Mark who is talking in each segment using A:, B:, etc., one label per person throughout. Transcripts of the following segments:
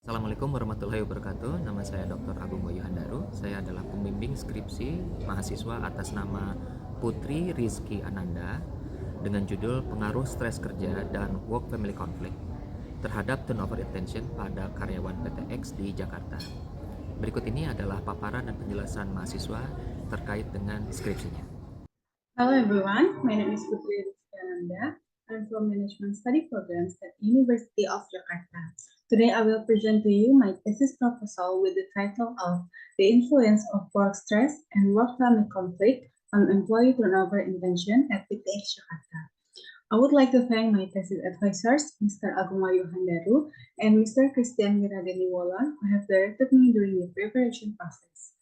A: Assalamualaikum warahmatullahi wabarakatuh. Nama saya Dr. Agung Wahyu Handaru. Saya adalah pembimbing skripsi mahasiswa atas nama Putri Rizki Ananda dengan judul Pengaruh Stres Kerja dan Work Family Conflict terhadap turnover intention pada karyawan PT X di Jakarta. Berikut ini adalah paparan dan penjelasan mahasiswa terkait dengan skripsinya.
B: Hello everyone, my name is Putri Rizki Ananda. I'm from Management Study Programs at University of Jakarta. Today I will present to you my thesis proposal with the title of The Influence of Work Stress and Work-Family Conflict on Employee Turnover Intention at PTX Jakarta. I would like to thank my thesis advisors, Mr. Agung Wahyu Handaru and Mr. Christian Miradeniwola, who have directed me during the preparation process.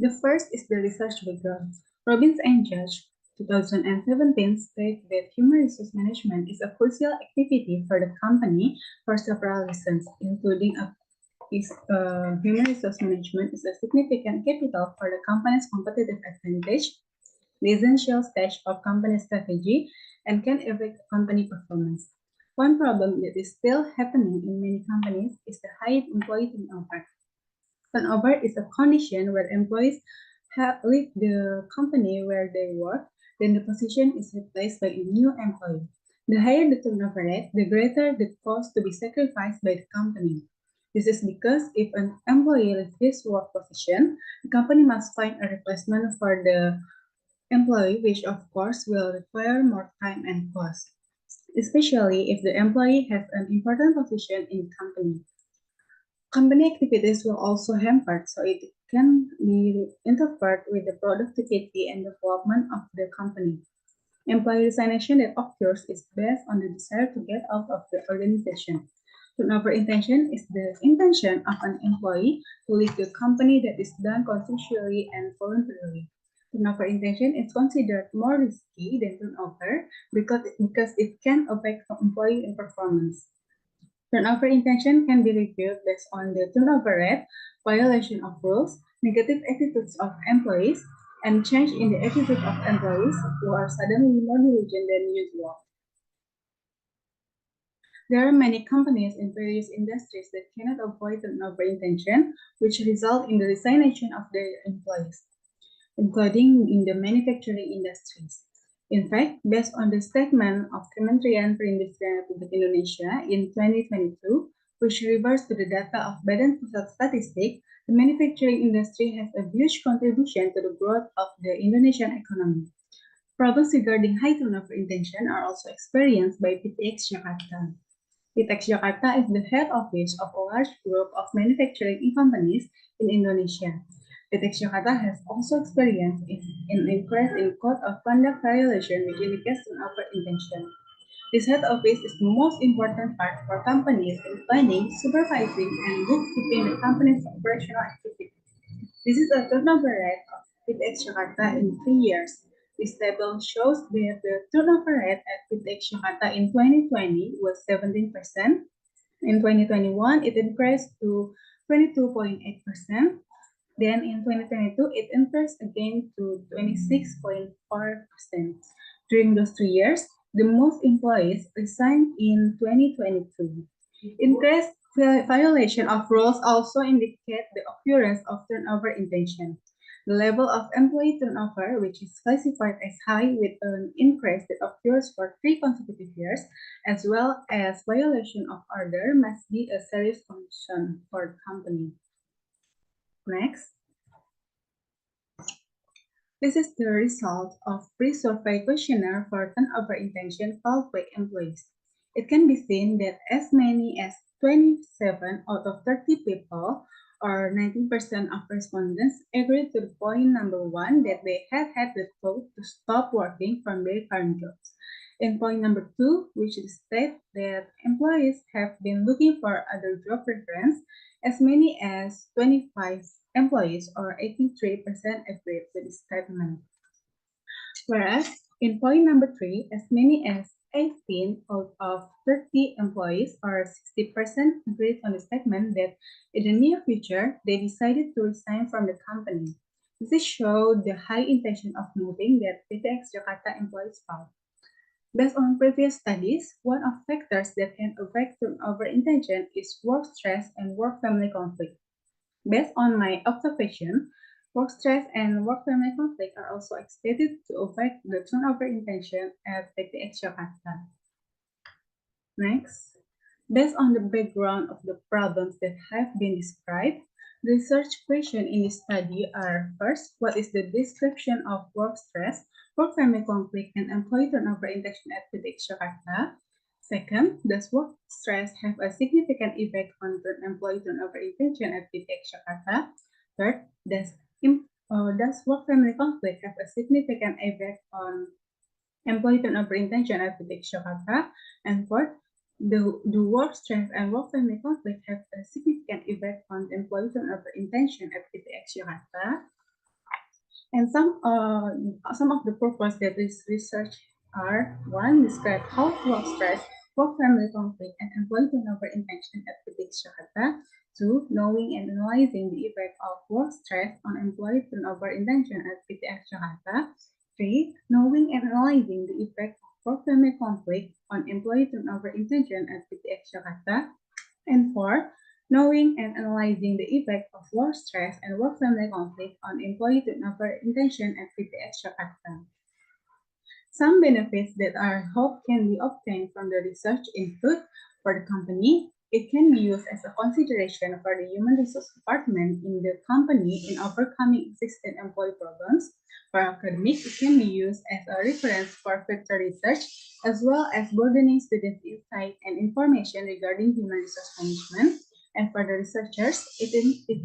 B: The first is the research background. Robbins and Judge, 2017, state that human resource management is a crucial activity for the company for several reasons, including human resource management is a significant capital for the company's competitive advantage, the essential stage of company strategy, and can affect company performance. One problem that is still happening in many companies is the high employee turnover. Turnover is a condition where employees leave the company where they work, then the position is replaced by a new employee. The higher the turnover rate, the greater the cost to be sacrificed by the company. This is because if an employee leaves his work position, the company must find a replacement for the employee, which of course will require more time and cost, especially if the employee has an important position in the company. Company activities will also hamper, so it can be interfered with the productivity and development of the company. Employee resignation that occurs is based on the desire to get out of the organization. Turnover intention is the intention of an employee to leave the company that is done consensually and voluntarily. Turnover intention is considered more risky than turnover because it can affect employee performance. Turnover intention can be reviewed based on the turnover rate, violation of rules, negative attitudes of employees, and change in the attitude of employees who are suddenly more diligent than usual. There are many companies in various industries that cannot avoid turnover intention, which result in the resignation of their employees, including in the manufacturing industries. In fact, based on the statement of Kementerian Perindustrian Republik Indonesia in 2022, which refers to the data of Badan Pusat Statistik, the manufacturing industry has a huge contribution to the growth of the Indonesian economy. Problems regarding high turnover intention are also experienced by PTX Jakarta. PTX Jakarta is the head office of a large group of manufacturing companies in Indonesia. PTX Jakarta has also experienced an increase in code of conduct violation which indicates turnover intention. This head office is the most important part for companies in planning, supervising, and bookkeeping the company's operational activities. This is a turnover rate of PTX Jakarta in 3 years. This table shows that the turnover rate at PTX Jakarta in 2020 was 17%. In 2021, it increased to 22.8%. Then in 2022, it increased again to 26.4%. During those 3 years, the most employees resigned in 2022. Increased violation of rules also indicate the occurrence of turnover intention. The level of employee turnover, which is classified as high with an increase that occurs for 3 consecutive years, as well as violation of order, must be a serious concern for the company. Next. This is the result of pre-survey questionnaire for turnover intention filed by employees. It can be seen that as many as 27 out of 30 people, or 19% of respondents, agreed to the point number 1 that they had the thought to stop working from their current jobs. In point number 2, which states that employees have been looking for other job preference, as many as 25 employees, or 83%, agreed with this statement. Whereas, in point number 3, as many as 18 out of 30 employees, or 60%, agreed on the statement that in the near future, they decided to resign from the company. This showed the high intention of moving that PTX Jakarta employees found. Based on previous studies, one of factors that can affect turnover intention is work stress and work-family conflict. Based on my observation, work stress and work-family conflict are also expected to affect the turnover intention at PTX Jakarta. Next, based on the background of the problems that have been described, the research questions in this study are: first, what is the description of work stress, work-family conflict, and employee turnover intention at PTX Jakarta? Second, does work stress have a significant effect on employee turnover intention at PTX Jakarta? Third, does work-family conflict have a significant effect on employee turnover intention at PTX Jakarta? And fourth, do work stress and work-family conflict have a significant effect on employee turnover intention at PTX Jakarta? And some of the purpose that this research are: one, describe how work stress, work-family conflict, and employee turnover intention at PTX Jakarta. Two, knowing and analyzing the effect of work stress on employee turnover intention at PTX Jakarta. Three, knowing and analyzing the effect of work-family conflict on employee turnover intention at PTX Jakarta. And four, knowing and analyzing the effect of work stress and work-family conflict on employee turnover intention at PTX Jakarta. Some benefits that are hoped can be obtained from the research include: for the company, it can be used as a consideration for the human resource department in the company in overcoming existing employee problems. For academic, it can be used as a reference for future research, as well as broadening students' insight and information regarding human resource management. And for the researchers, it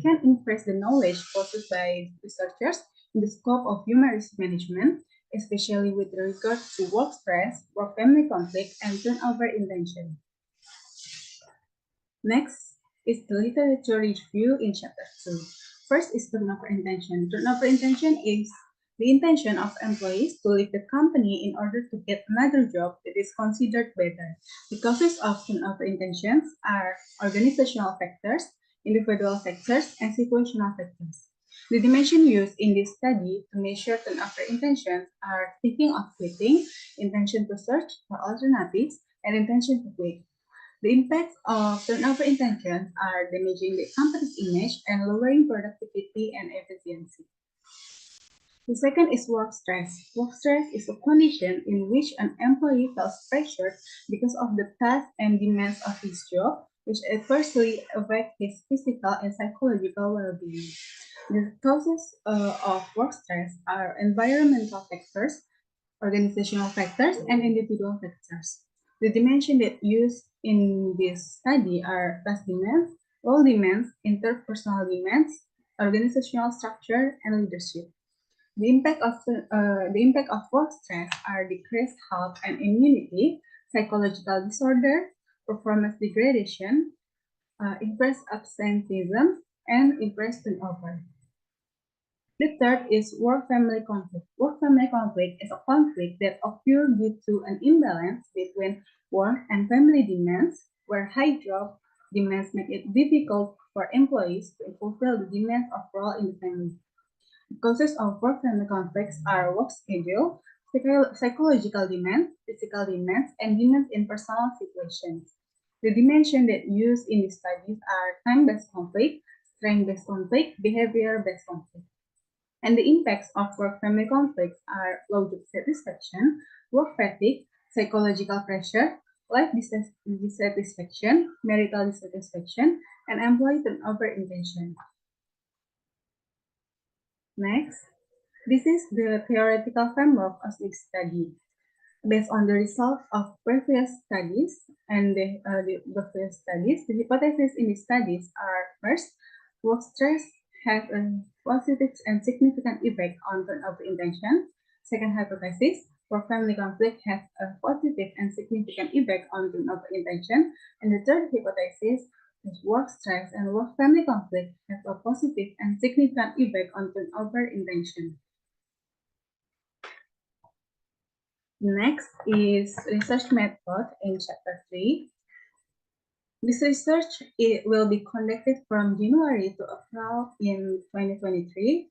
B: can increase the knowledge possessed by researchers in the scope of human resource management, especially with regard to work stress, work-family conflict, and turnover intention. Next is the literature review in chapter 2. First is turnover intention. Turnover intention is the intention of employees to leave the company in order to get another job that is considered better. The causes of turnover intentions are organizational factors, individual factors, and situational factors. The dimensions used in this study to measure turnover intentions are thinking of quitting, intention to search for alternatives, and intention to quit. The impacts of turnover intentions are damaging the company's image and lowering productivity and efficiency. The second is work stress. Work stress is a condition in which an employee feels pressured because of the tasks and demands of his job, which adversely affect his physical and psychological well-being. The causes of work stress are environmental factors, organizational factors, and individual factors. The dimensions that used in this study are task demands, role demands, interpersonal demands, organizational structure, and leadership. The impact of work stress are decreased health and immunity, psychological disorder, performance degradation, increased absenteeism, and increased turnover. The third is work-family conflict. Work-family conflict is a conflict that occurs due to an imbalance between work and family demands, where high job demands make it difficult for employees to fulfill the demands of role in the family. The causes of work-family conflicts are work schedule, psychological demands, physical demands, and demands in personal situations. The dimensions that used in these studies are time-based conflict, strength-based conflict, behavior-based conflict. And the impacts of work-family conflicts are low job satisfaction, work fatigue, psychological pressure, life dissatisfaction, marital dissatisfaction, and employee turnover intention. Next, this is the theoretical framework of this study. Based on the results of previous studies and the hypotheses in the studies are: first, work stress has a positive and significant effect on turnover intention. Second hypothesis, work-family conflict has a positive and significant effect on turnover intention. And the third hypothesis is work stress and work-family conflict has a positive and significant effect on turnover intention. Next is research method in chapter 3. This research will be conducted from January to April in 2023,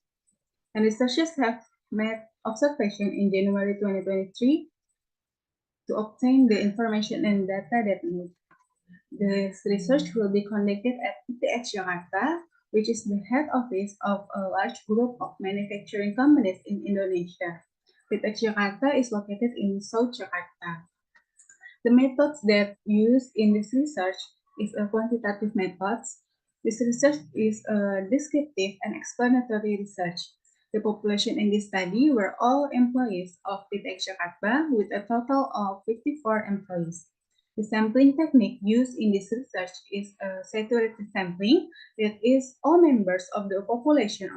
B: and researchers have made observation in January 2023 to obtain the information and data that need. This research will be conducted at PTX Jakarta, which is the head office of a large group of manufacturing companies in Indonesia. PTX Jakarta is located in South Jakarta. The methods that used in this research is a quantitative methods. This research is a descriptive and explanatory research. The population in this study were all employees of PTX Jakarta with a total of 54 employees. The sampling technique used in this research is a saturated sampling, that is, all members of the population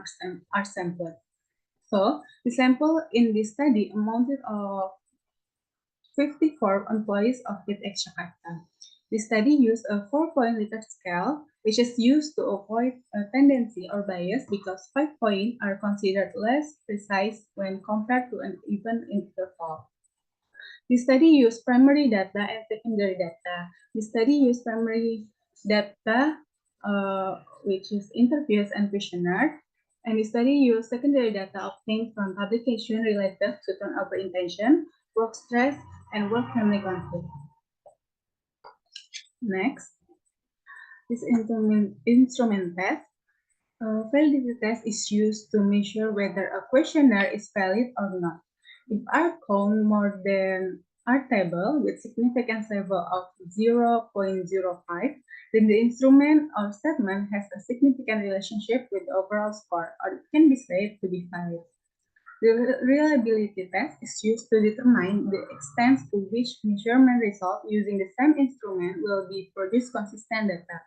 B: are sampled. So, the sample in this study amounted of 54 employees of PTX Jakarta. The study used a 4-point Likert scale, which is used to avoid a tendency or bias because 5 points are considered less precise when compared to an even interval. The study used primary data and secondary data. The study used primary data, which is interviews and questionnaire, and the study used secondary data obtained from publication related to turnover intention, work stress, and work family conflict. Next, this instrument test. Validity test is used to measure whether a questionnaire is valid or not. If R count more than R table with significance level of 0.05, then the instrument or statement has a significant relationship with the overall score, or it can be said to be valid. The reliability test is used to determine the extent to which measurement result using the same instrument will be produce consistent data.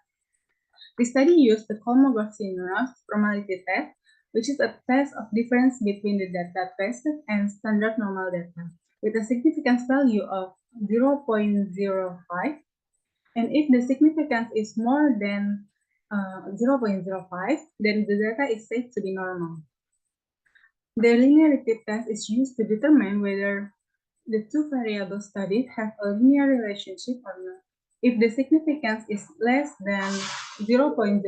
B: The study used the Kolmogorov-Smirnov formality test, which is a test of difference between the data tested and standard normal data, with a significance value of 0.05. And if the significance is more than 0.05, then the data is said to be normal. The linearity test is used to determine whether the two variables studied have a linear relationship or not. If the significance is less than 0.05,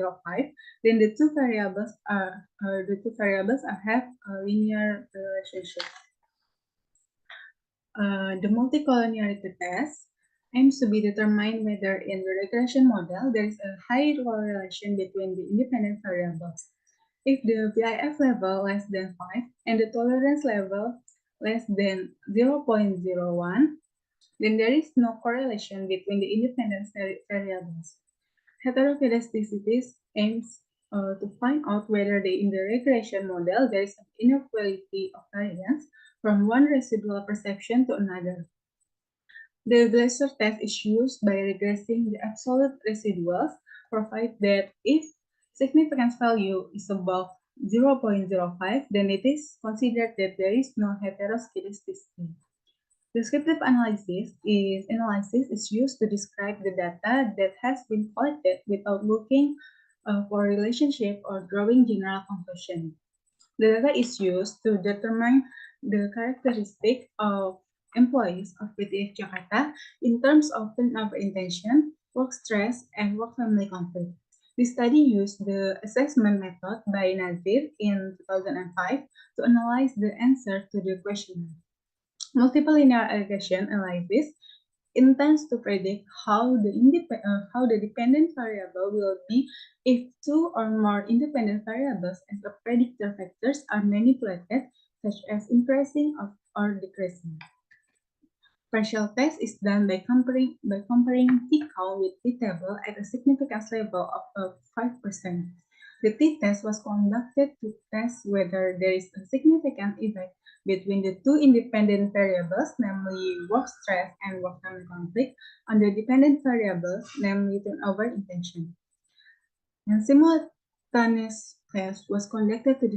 B: then the two variables have a linear relationship. The multicollinearity test aims to be determined whether in the regression model there is a high correlation between the independent variables. If the VIF level less than 5 and the tolerance level less than 0.01, then there is no correlation between the independent variables. Heteroscedasticity aims to find out whether in the regression model there is an inequality of variance from one residual perception to another. The Glaser test is used by regressing the absolute residuals, provided that if significance value is above 0.05, then it is considered that there is no heteroscedasticity. Descriptive analysis is used to describe the data that has been collected without looking for relationship or drawing general conclusion. The data is used to determine the characteristic of employees of PTX Jakarta in terms of turnover intention, work stress, and work family conflict. The study used the assessment method by Nazir in 2005 to analyze the answer to the questionnaire. Multiple linear regression analysis intends to predict how the dependent variable will be if two or more independent variables as a predictor factors are manipulated, such as increasing or decreasing. Partial test is done by comparing t-count with t-table at a significance level of 5%. The t-test was conducted to test whether there is a significant effect between the two independent variables, namely work stress and work family conflict, on the dependent variables, namely turnover intention. And simultaneous test was conducted to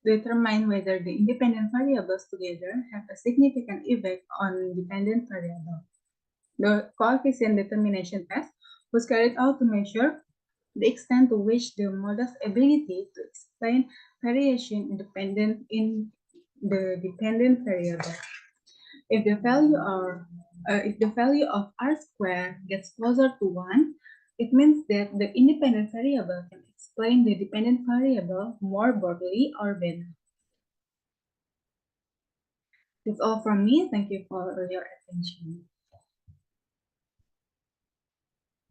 B: determine whether the independent variables together have a significant effect on dependent variable. The coefficient determination test was carried out to measure the extent to which the model's ability to explain variation independent in the dependent variable. If the value of R squared gets closer to 1, it means that the independent variable can explain the dependent variable more broadly or better. That's all from me. Thank you for your attention.